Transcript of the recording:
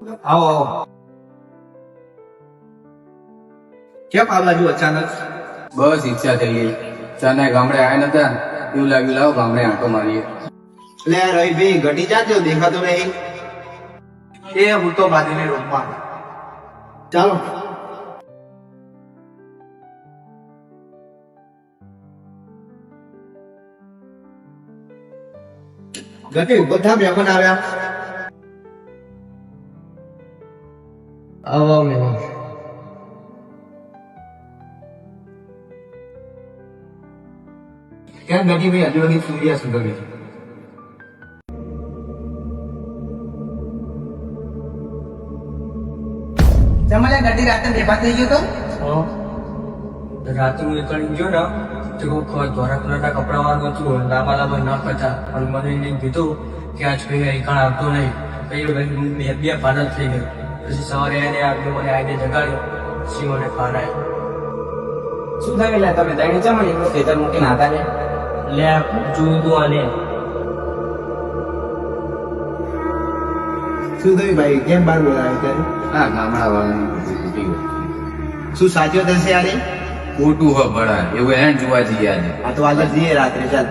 આવો આવો. કેમ આ બાજુ અચાનક? બસ ઈચ્છા થઈ ગઈ. ચાના ગામડે આયા નતા, એવું લાગ્યું લાવો ગામડે આંટો મારીએ. લે રવિભાઈ ઘટી જાજો, દેખાતો નહીં. એ હું તો બાજુની રૂમમાં. ચાલો. ગટી બધા મહેમાન આવ્યા. આવો મહેમાન. ક્યાં ગટી ભાઈ હજુ લગી સૂર્યા સુધરે છે? જમલે ગટી રાતે બેભા થઈ ગયો તો રાતે હું નીકળી ગયો ને તો કોઈ ધોરા કલરના કપડા વાળું હતું, લાંબા લાંબા ન હતા. અને મને એને કીધું કે આજ ભાઈ અહીં આવતો નહીં. પછી બે પાનલ થઈ ગયો. પછી સવારે એને આવ્યો, મને આવીને જગાડ્યો. પછી મને ખાના શું થયું? લે તમે તઈને જમણી એટલું ખેતર મૂકીને હતા ને લે જોયું તું આને. શું થયું ભાઈ? કેમ બાર બોલાવે ત્યારે? હા ગામડા વાળાનું તૂટી ગયું. શું સાચો થશે યાર? ખોટું હોય ભણા એવું એને જોવા જઈએ આજે. આ તો આજે જઈએ રાત્રે. ચાલ.